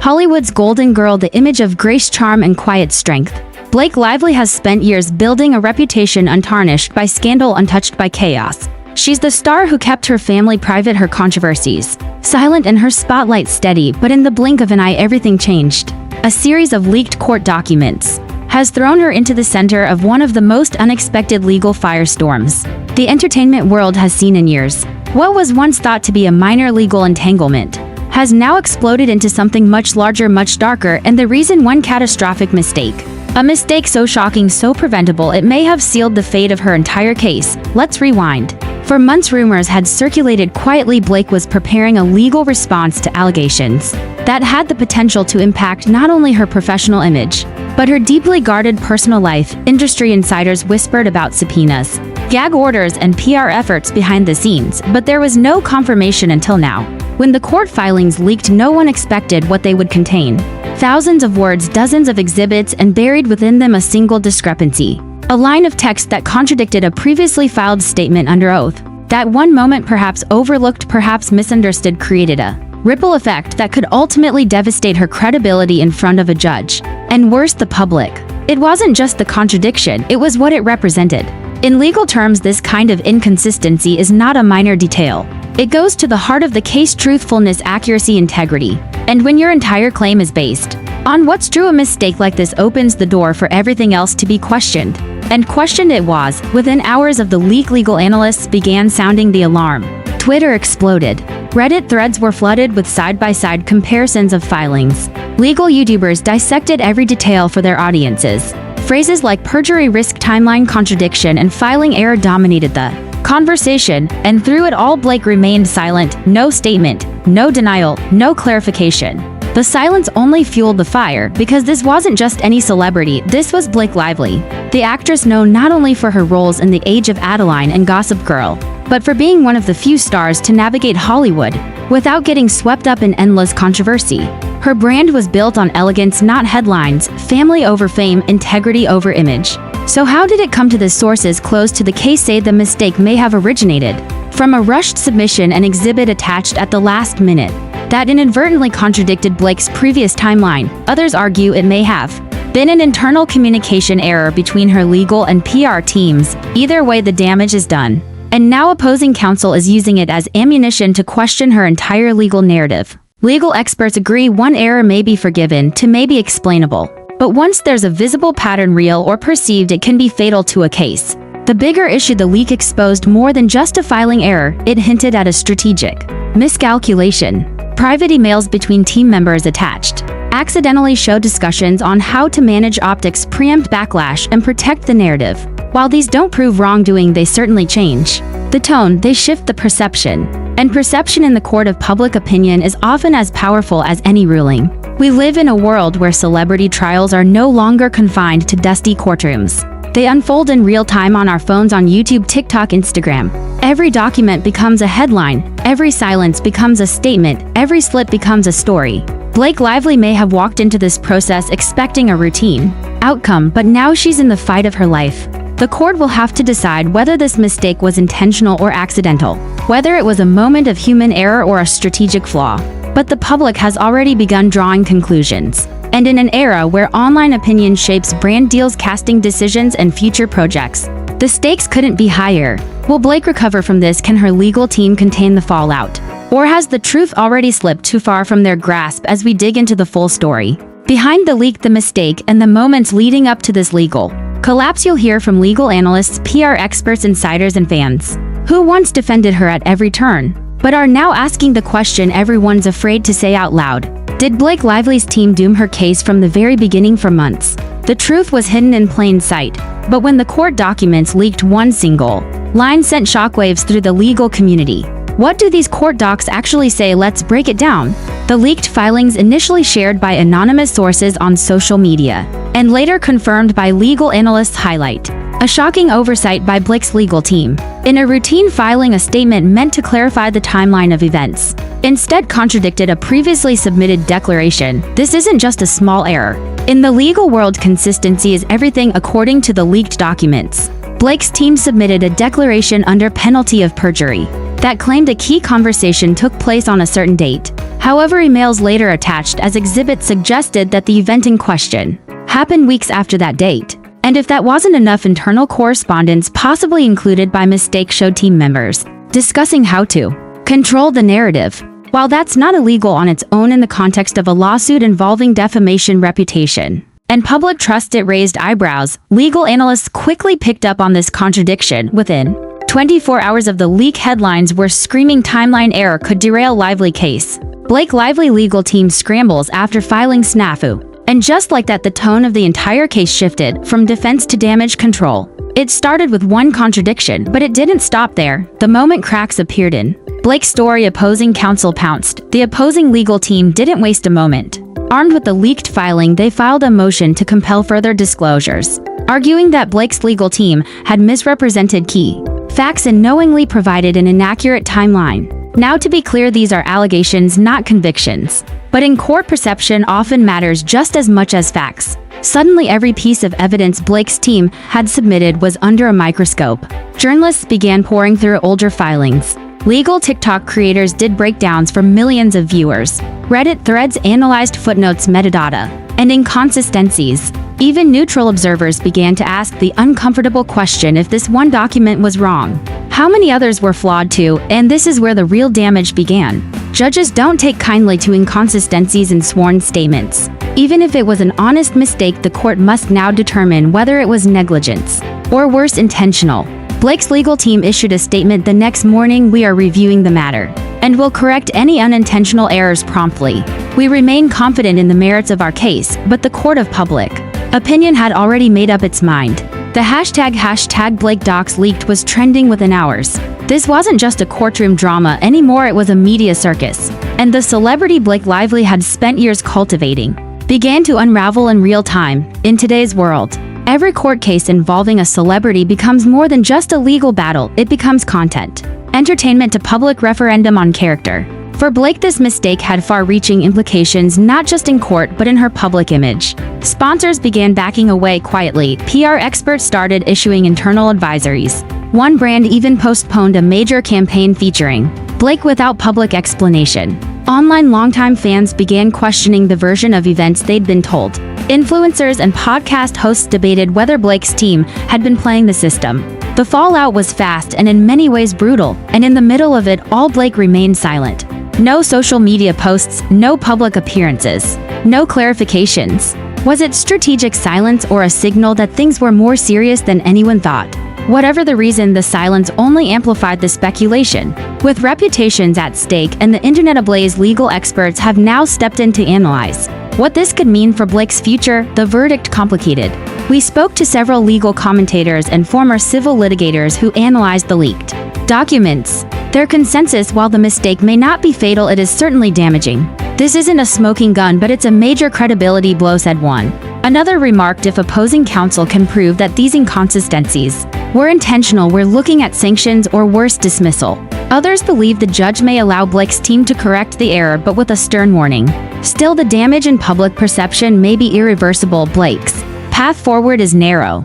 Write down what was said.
Hollywood's golden girl, the image of grace, charm, and quiet strength. Blake Lively has spent years building a reputation untarnished by scandal, untouched by chaos. She's the star who kept her family private, her controversies silent, and her spotlight steady, but in the blink of an eye everything changed. A series of leaked court documents has thrown her into the center of one of the most unexpected legal firestorms the entertainment world has seen in years. What was once thought to be a minor legal entanglement has now exploded into something much larger, much darker, and the reason: one catastrophic mistake. A mistake so shocking, so preventable, it may have sealed the fate of her entire case. Let's rewind. For months, rumors had circulated quietly Blake was preparing a legal response to allegations that had the potential to impact not only her professional image, but her deeply guarded personal life. Industry insiders whispered about subpoenas, gag orders, and PR efforts behind the scenes, but there was no confirmation until now. When the court filings leaked, no one expected what they would contain. Thousands of words, dozens of exhibits, and buried within them a single discrepancy. A line of text that contradicted a previously filed statement under oath. That one moment, perhaps overlooked, perhaps misunderstood, created a ripple effect that could ultimately devastate her credibility in front of a judge. And worse, the public. It wasn't just the contradiction, it was what it represented. In legal terms, this kind of inconsistency is not a minor detail. It goes to the heart of the case: truthfulness, accuracy, integrity. And when your entire claim is based on what's true, a mistake like this opens the door for everything else to be questioned. And questioned it was. Within hours of the leak, legal analysts began sounding the alarm. Twitter exploded. Reddit threads were flooded with side-by-side comparisons of filings. Legal YouTubers dissected every detail for their audiences. Phrases like perjury, risk, timeline, contradiction, and filing error dominated the conversation, and through it all, Blake remained silent. No statement, no denial, no clarification. The silence only fueled the fire, because this wasn't just any celebrity, this was Blake Lively, the actress known not only for her roles in The Age of Adeline and Gossip Girl, but for being one of the few stars to navigate Hollywood without getting swept up in endless controversy. Her brand was built on elegance, not headlines, family over fame, integrity over image. So how did it come to this? Sources close to the case say the mistake may have originated from a rushed submission, an exhibit attached at the last minute that inadvertently contradicted Blake's previous timeline. Others argue it may have been an internal communication error between her legal and PR teams. Either way, the damage is done. And now opposing counsel is using it as ammunition to question her entire legal narrative. Legal experts agree one error may be forgiven, two may be explainable. But once there's a visible pattern, real or perceived, it can be fatal to a case. The bigger issue: the leak exposed more than just a filing error. It hinted at a strategic miscalculation. Private emails between team members attached accidentally showed discussions on how to manage optics, preempt backlash, and protect the narrative. While these don't prove wrongdoing, they certainly change the tone, they shift the perception. And perception in the court of public opinion is often as powerful as any ruling. We live in a world where celebrity trials are no longer confined to dusty courtrooms. They unfold in real time on our phones, on YouTube, TikTok, Instagram. Every document becomes a headline, every silence becomes a statement, every slip becomes a story. Blake Lively may have walked into this process expecting a routine outcome, but now she's in the fight of her life. The court will have to decide whether this mistake was intentional or accidental, whether it was a moment of human error or a strategic flaw. But the public has already begun drawing conclusions. And in an era where online opinion shapes brand deals, casting decisions, and future projects, the stakes couldn't be higher. Will Blake recover from this? Can her legal team contain the fallout? Or has the truth already slipped too far from their grasp? As we dig into the full story behind the leak, the mistake, and the moments leading up to this legal collapse, you'll hear from legal analysts, PR experts, insiders, and fans who once defended her at every turn, but are now asking the question everyone's afraid to say out loud. Did Blake Lively's team doom her case from the very beginning? For months, the truth was hidden in plain sight. But when the court documents leaked, one single line sent shockwaves through the legal community. What do these court docs actually say? Let's break it down. The leaked filings, initially shared by anonymous sources on social media, and later confirmed by legal analysts, highlight a shocking oversight by Blake's legal team. In a routine filing, a statement meant to clarify the timeline of events instead contradicted a previously submitted declaration. This isn't just a small error. In the legal world, consistency is everything. According to the leaked documents, Blake's team submitted a declaration under penalty of perjury that claimed a key conversation took place on a certain date. However, emails later attached as exhibits suggested that the event in question happened weeks after that date. And if that wasn't enough, internal correspondence possibly included by mistake showed team members discussing how to control the narrative. While that's not illegal on its own in the context of a lawsuit involving defamation, reputation, and public trust, it raised eyebrows. Legal analysts quickly picked up on this contradiction. Within 24 hours of the leak, headlines were screaming timeline error could derail Lively case. Blake Lively legal team scrambles after filing snafu. And just like that, the tone of the entire case shifted from defense to damage control. It started with one contradiction, but it didn't stop there. The moment cracks appeared in Blake's story, opposing counsel pounced. The opposing legal team didn't waste a moment. Armed with the leaked filing, they filed a motion to compel further disclosures, arguing that Blake's legal team had misrepresented key facts and knowingly provided an inaccurate timeline. Now, to be clear, these are allegations, not convictions. But in court, perception often matters just as much as facts. Suddenly, every piece of evidence Blake's team had submitted was under a microscope. Journalists began pouring through older filings. Legal TikTok creators did breakdowns for millions of viewers. Reddit threads analyzed footnotes, metadata, and inconsistencies. Even neutral observers began to ask the uncomfortable question: if this one document was wrong, how many others were flawed too? And this is where the real damage began. Judges don't take kindly to inconsistencies in sworn statements. Even if it was an honest mistake, the court must now determine whether it was negligence, or worse, intentional. Blake's legal team issued a statement the next morning: "We are reviewing the matter and will correct any unintentional errors promptly. We remain confident in the merits of our case," but the court of public opinion had already made up its mind. The hashtag Blake Docs leaked was trending within hours. This wasn't just a courtroom drama anymore, it was a media circus. And the celebrity Blake Lively had spent years cultivating began to unravel in real time. In today's world, every court case involving a celebrity becomes more than just a legal battle. It becomes content, entertainment, to public referendum on character. For Blake, this mistake had far-reaching implications, not just in court but in her public image. Sponsors began backing away quietly. PR experts started issuing internal advisories. One brand even postponed a major campaign featuring Blake without public explanation. Online longtime fans began questioning the version of events they'd been told. Influencers and podcast hosts debated whether Blake's team had been playing the system. The fallout was fast and in many ways brutal, and in the middle of it all, Blake remained silent. No social media posts, no public appearances, no clarifications. Was it strategic silence or a signal that things were more serious than anyone thought? Whatever the reason, the silence only amplified the speculation. With reputations at stake and the internet ablaze, legal experts have now stepped in to analyze what this could mean for Blake's future. The verdict complicated. We spoke to several legal commentators and former civil litigators who analyzed the leaked documents. Their consensus: while the mistake may not be fatal, it is certainly damaging. This isn't a smoking gun, but it's a major credibility blow, said one. Another remarked, if opposing counsel can prove that these inconsistencies were intentional, we're looking at sanctions or worse, dismissal. Others believe the judge may allow Blake's team to correct the error, but with a stern warning. Still, the damage in public perception may be irreversible. Blake's path forward is narrow.